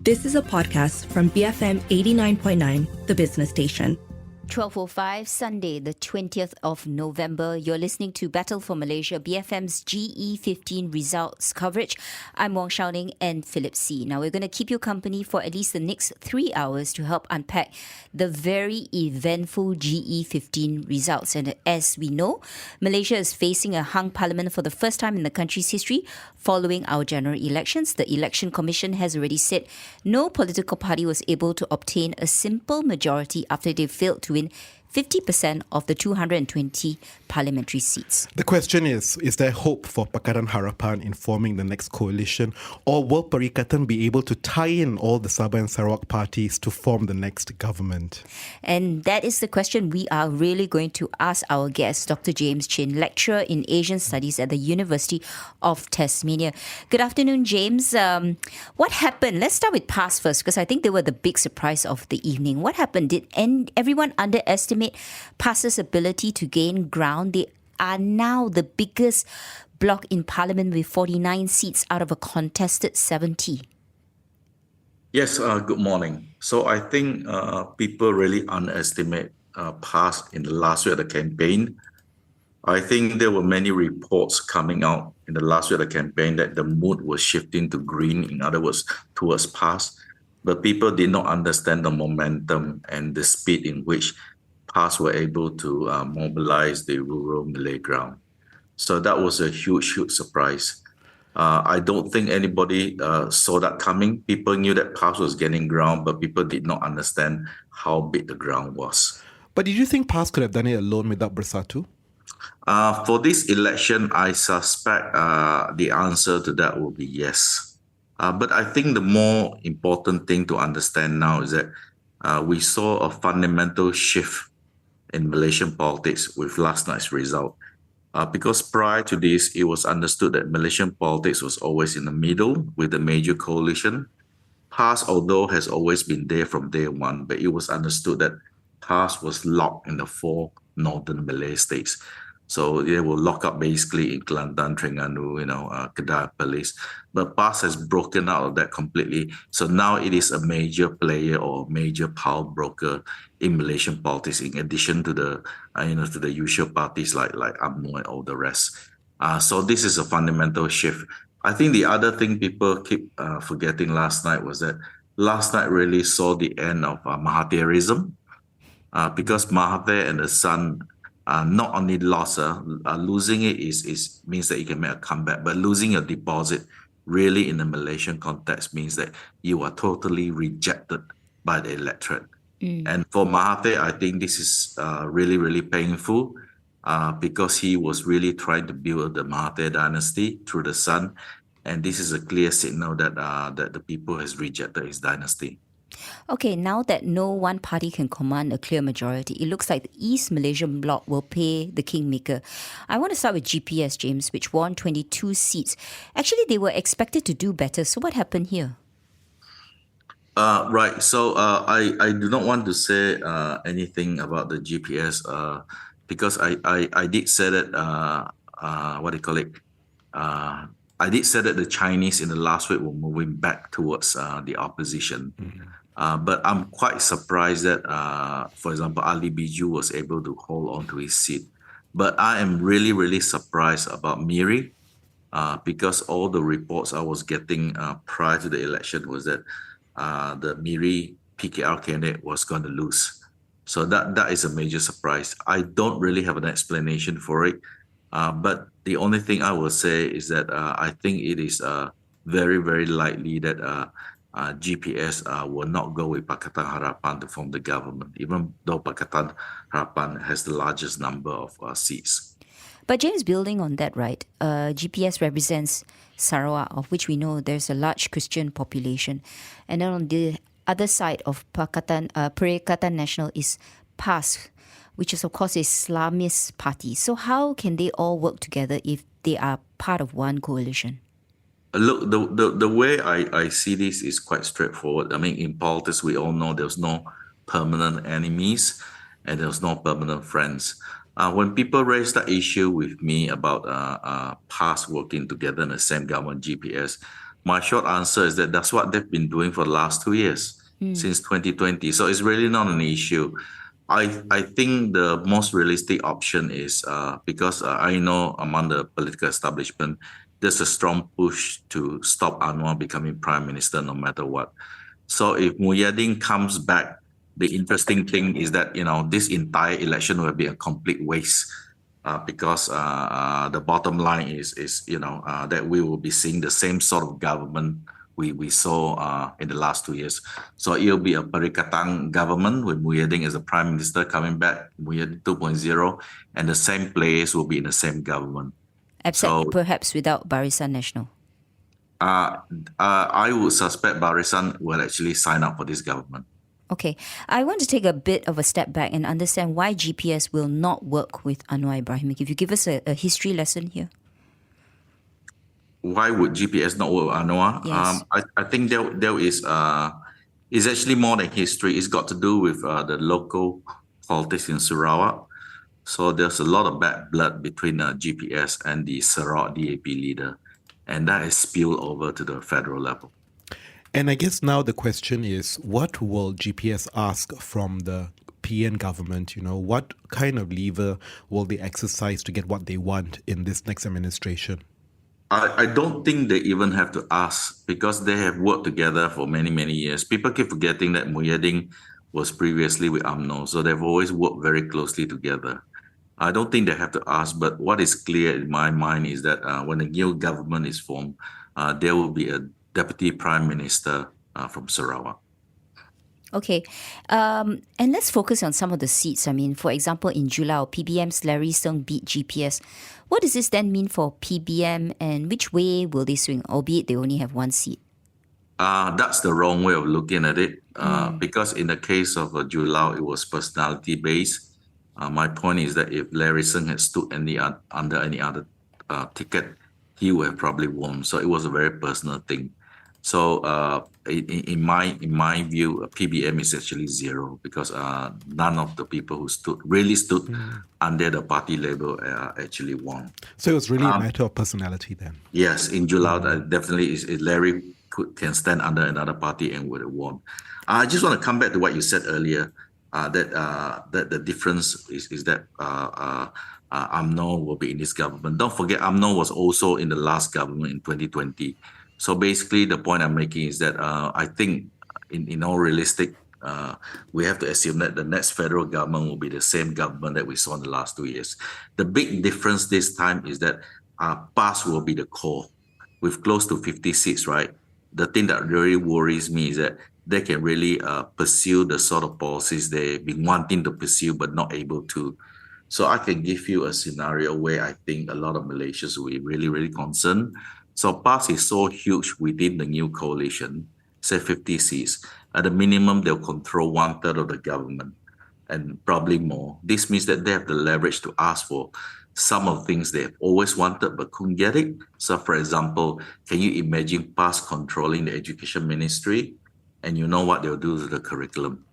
This is a podcast from BFM 89.9, the business station. 12:05, Sunday, the 20th of November. You're listening to Battle for Malaysia, BFM's GE15 results coverage. I'm Wong, Shou, Ning and Philip C. Now, we're going to keep you company for at least the next 3 hours to help unpack the very eventful GE15 results. And as we know, Malaysia is facing a hung parliament for the first time in the country's history following our general elections. The Election Commission has already said no political party was able to obtain a simple majority after they failed to win 50% of the 220 parliamentary seats. The question is there hope for Pakatan Harapan in forming the next coalition, or will Perikatan be able to tie in all the Sabah and Sarawak parties to form the next government? And that is the question we are really going to ask our guest, Dr. James Chin, lecturer in Asian Studies at the University of Tasmania. Good afternoon, James. What happened? Let's start with PAS first, because I think they were the big surprise of the evening. What happened? Did everyone underestimate PAS's ability to gain ground? They are now the biggest bloc in parliament with 49 seats out of a contested 70. Yes, good morning. So I think people really underestimate PAS in the last week of the campaign. I think there were many reports coming out in the last week of the campaign that the mood was shifting to green, in other words, towards PAS. But people did not understand the momentum and the speed in which PAS were able to mobilize the rural Malay ground. So that was a huge surprise. I don't think anybody saw that coming. People knew that PAS was getting ground, but people did not understand how big the ground was. But did you think PAS could have done it alone without Bersatu? For this election, I suspect the answer to that will be yes. But I think the more important thing to understand now is that we saw a fundamental shift in Malaysian politics with last night's result. Because prior to this, it was understood that Malaysian politics was always in the middle with a major coalition. PAS, although, has always been there from day one, but it was understood that PAS was locked in the 4 northern Malay states. So they were locked up basically in Kelantan, Terengganu, Kedah, Perlis. But PAS has broken out of that completely. So now it is a major player or major power broker in Malaysian politics, in addition to the to the usual parties like UMNO and all the rest. So this is a fundamental shift. I think the other thing people keep forgetting last night was that last night really saw the end of Mahathirism, because Mahathir and the son not only lost, losing it means that you can make a comeback, but losing your deposit really in the Malaysian context means that you are totally rejected by the electorate. And for Mahathir, I think this is really, really painful because he was really trying to build the Mahathir dynasty through the son. And this is a clear signal that the people has rejected his dynasty. Okay, now that no one party can command a clear majority, it looks like the East Malaysian bloc will pay the kingmaker. I want to start with GPS, James, which won 22 seats. Actually, they were expected to do better. So what happened here? Right. So I do not want to say anything about the GPS because I did say that, I did say that the Chinese in the last week were moving back towards the opposition. But I'm quite surprised that, for example, Ali Biju was able to hold on to his seat. But I am really, really surprised about Miri because all the reports I was getting prior to the election was that the Miri PKR candidate was going to lose. So that is a major surprise. I don't really have an explanation for it. But the only thing I will say is that I think it is very, very likely that GPS will not go with Pakatan Harapan to form the government, even though Pakatan Harapan has the largest number of seats. But James, building on that, right, GPS represents Sarawak, of which we know there's a large Christian population. And then on the other side of Perikatan Nasional is PAS, which is, of course, a Islamist party. So how can they all work together if they are part of one coalition? Look, the way I see this is quite straightforward. I mean, in politics, we all know there's no permanent enemies and there's no permanent friends. When people raise that issue with me about PAS working together in the same government, GPS, My short answer is that that's what they've been doing for the last 2 years, since 2020. So it's really not an issue. I think the most realistic option is because I know among the political establishment, there's a strong push to stop Anwar becoming prime minister no matter what. So if Muhyiddin comes back, the interesting thing is that, this entire election will be a complete waste because the bottom line is that we will be seeing the same sort of government we saw in the last 2 years. So it'll be a Perikatan government with Muhyiddin as a prime minister coming back, Muhyiddin 2.0, and the same players will be in the same government. Except perhaps without Barisan Nasional. I would suspect Barisan will actually sign up for this government. Okay, I want to take a bit of a step back and understand why GPS will not work with Anwar Ibrahim. If you give us a history lesson here. Why would GPS not work with Anwar? Yes. I think there is it's actually more than history. It's got to do with the local politics in Sarawak. So there's a lot of bad blood between GPS and the Sarawak DAP leader, and that is spilled over to the federal level. And I guess now the question is, what will GPS ask from the PN government? What kind of lever will they exercise to get what they want in this next administration? I don't think they even have to ask because they have worked together for many, many years. People keep forgetting that Muhyiddin was previously with UMNO, so they've always worked very closely together. I don't think they have to ask, but what is clear in my mind is that when a new government is formed, there will be a deputy prime minister from Sarawak. Okay, and let's focus on some of the seats. I mean, for example, in Julao, PBM's Larry Seng beat GPS. What does this then mean for PBM and which way will they swing, albeit they only have one seat? That's the wrong way of looking at it because in the case of Julao, it was personality-based. My point is that if Larry Seng had stood under any other ticket, he would have probably won. So it was a very personal thing. So in my view, PBM is actually zero because none of the people who stood under the party label actually won. So it was really a matter of personality then. Yes, in July, definitely Larry can stand under another party and would have won. I just want to come back to what you said earlier, that the difference is that UMNO will be in this government. Don't forget, UMNO was also in the last government in 2020. So basically, the point I'm making is that I think, in all realistic, we have to assume that the next federal government will be the same government that we saw in the last 2 years. The big difference this time is that PAS will be the core, with close to 50 seats, right? The thing that really worries me is that they can really pursue the sort of policies they've been wanting to pursue but not able to. So I can give you a scenario where I think a lot of Malaysians will be really, really concerned. So PAS is so huge within the new coalition, say 50 seats. At the minimum, they'll control 1/3 of the government and probably more. This means that they have the leverage to ask for some of the things they've always wanted but couldn't get it. So for example, can you imagine PAS controlling the education ministry? And you know what they'll do to the curriculum.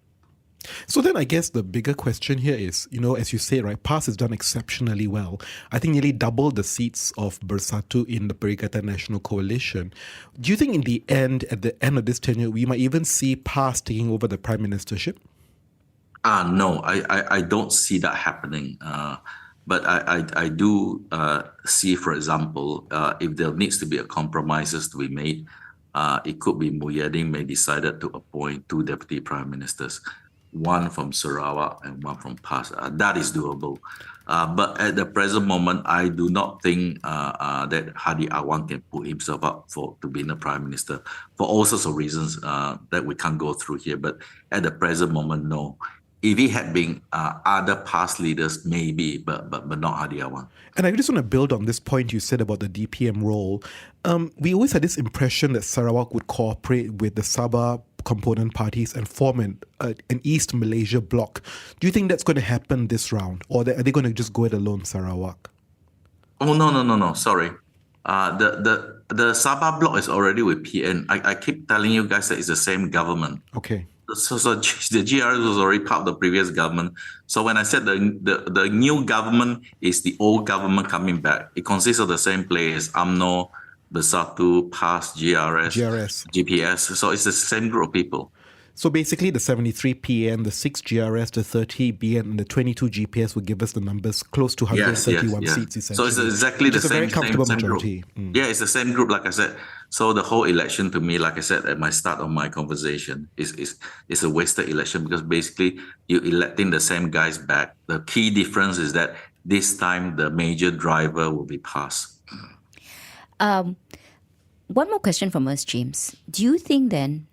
So then I guess the bigger question here is, as you say, right, PAS has done exceptionally well. I think nearly double the seats of Bersatu in the Perikatan National Coalition. Do you think at the end of this tenure, we might even see PAS taking over the prime ministership? No, I don't see that happening. But I do see, for example, if there needs to be a compromises to be made, it could be Muhyiddin may decided to appoint 2 deputy prime ministers, one from Sarawak and one from PAS. That is doable. But at the present moment, I do not think that Hadi Awang can put himself up to being the prime minister for all sorts of reasons that we can't go through here. But at the present moment, no. If he had been other past leaders, maybe, but not Hadi Awang. And I just want to build on this point you said about the DPM role. We always had this impression that Sarawak would cooperate with the Sabah component parties and form an East Malaysia bloc. Do you think that's going to happen this round? Or are they going to just go it alone, Sarawak? Oh, no. Sorry. The Sabah bloc is already with PN. I keep telling you guys that it's the same government. Okay. So the GRS was already part of the previous government. So when I said the new government is the old government coming back, it consists of the same players, UMNO, Bersatu, PAS, GRS. GPS. So it's the same group of people. So basically the 73 PN, the 6 GRS, the 30 BN, and the 22 GPS will give us the numbers close to 131 seats essentially. So it's exactly the same, same, very comfortable same majority. group. Yeah, it's the same group, like I said. So the whole election to me, like I said at my start of my conversation, is a wasted election because basically you're electing the same guys back. The key difference is that this time the major driver will be PAS. One more question from us, James. Do you think then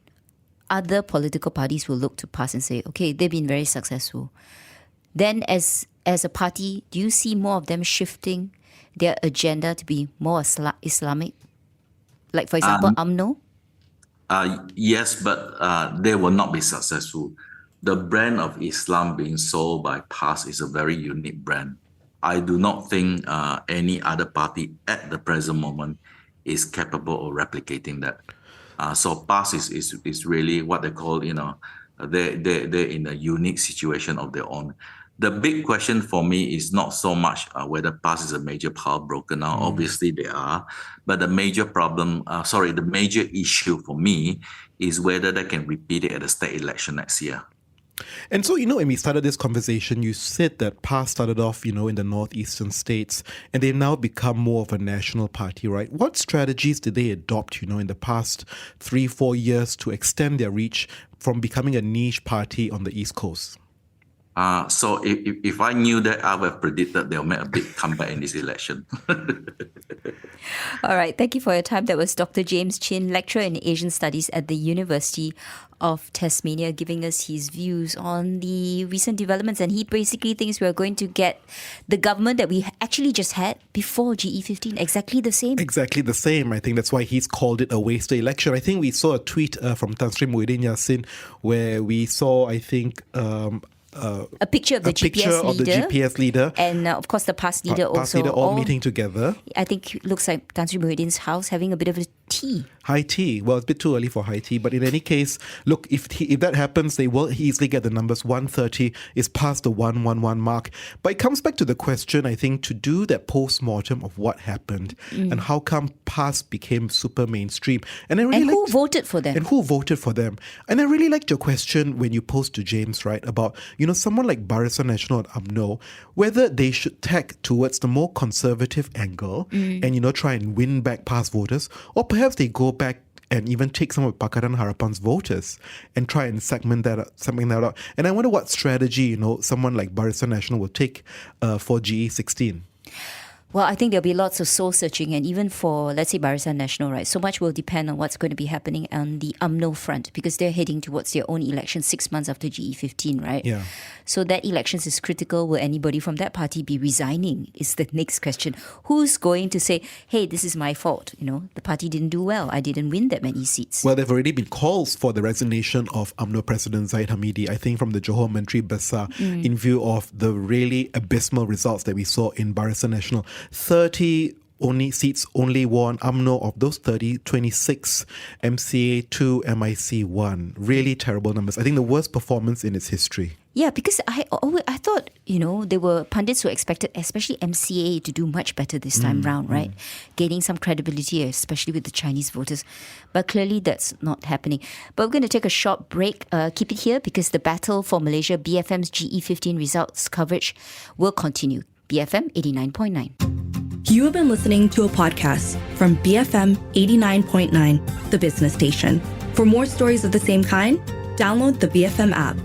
other political parties will look to PAS and say, okay, they've been very successful? Then as a party, do you see more of them shifting their agenda to be more Islamic? Like, for example, UMNO? Yes, but they will not be successful. The brand of Islam being sold by PAS is a very unique brand. I do not think any other party at the present moment is capable of replicating that. So PAS is really what they call, they're in a unique situation of their own. The big question for me is not so much whether PAS is a major power broker now. Obviously they are, but the major the major issue for me is whether they can repeat it at the state election next year. And so, when we started this conversation, you said that PAS started off, in the northeastern states, and they've now become more of a national party, right? What strategies did they adopt, in the past 3-4 years to extend their reach from becoming a niche party on the East Coast? So if I knew that, I would have predicted they'll make a big comeback in this election. All right. Thank you for your time. That was Dr. James Chin, lecturer in Asian Studies at the University of Tasmania, giving us his views on the recent developments. And he basically thinks we're going to get the government that we actually just had before GE15, exactly the same. Exactly the same. I think that's why he's called it a wasted election. I think we saw a tweet from Tan Sri Muhyiddin Yassin where we saw, I think... a picture of the GPS leader. And of course the PAS leader also. All meeting together. I think it looks like Tan Sri Muhyiddin's house having a bit of a tea. High tea. Well, it's a bit too early for high tea. But in any case, look, if that happens, they will easily get the numbers. 130 is past the 111 mark. But it comes back to the question, I think, to do that post-mortem of what happened and how come PAS became super mainstream. And who voted for them? And I really liked your question when you posed to James, right, about, someone like Barisan Nasional and UMNO, whether they should tack towards the more conservative angle and, try and win back PAS voters, or perhaps they go back and even take some of Pakatan Harapan's voters and try and segment that out. And I wonder what strategy, someone like Barisan Nasional will take for GE16. Well, I think there'll be lots of soul searching, and even for, let's say, Barisan Nasional, right? So much will depend on what's going to be happening on the UMNO front because they're heading towards their own election 6 months after GE15, right? Yeah. So that election is critical. Will anybody from that party be resigning? Is the next question. Who's going to say, hey, this is my fault? The party didn't do well. I didn't win that many seats. Well, there have already been calls for the resignation of UMNO President Zahid Hamidi, I think from the Johor Menteri Besar, in view of the really abysmal results that we saw in Barisan Nasional. 30 seats only won. UMNO of those 30, 26 MCA 2, MIC 1. Really terrible numbers. I think the worst performance in its history. Yeah, because I thought, there were pundits who expected, especially MCA, to do much better this time round, right? Gaining some credibility, especially with the Chinese voters. But clearly that's not happening. But we're going to take a short break. Keep it here because the battle for Malaysia BFM's GE15 results coverage will continue. BFM 89.9. You have been listening to a podcast from BFM 89.9, the business station. For more stories of the same kind, download the BFM app.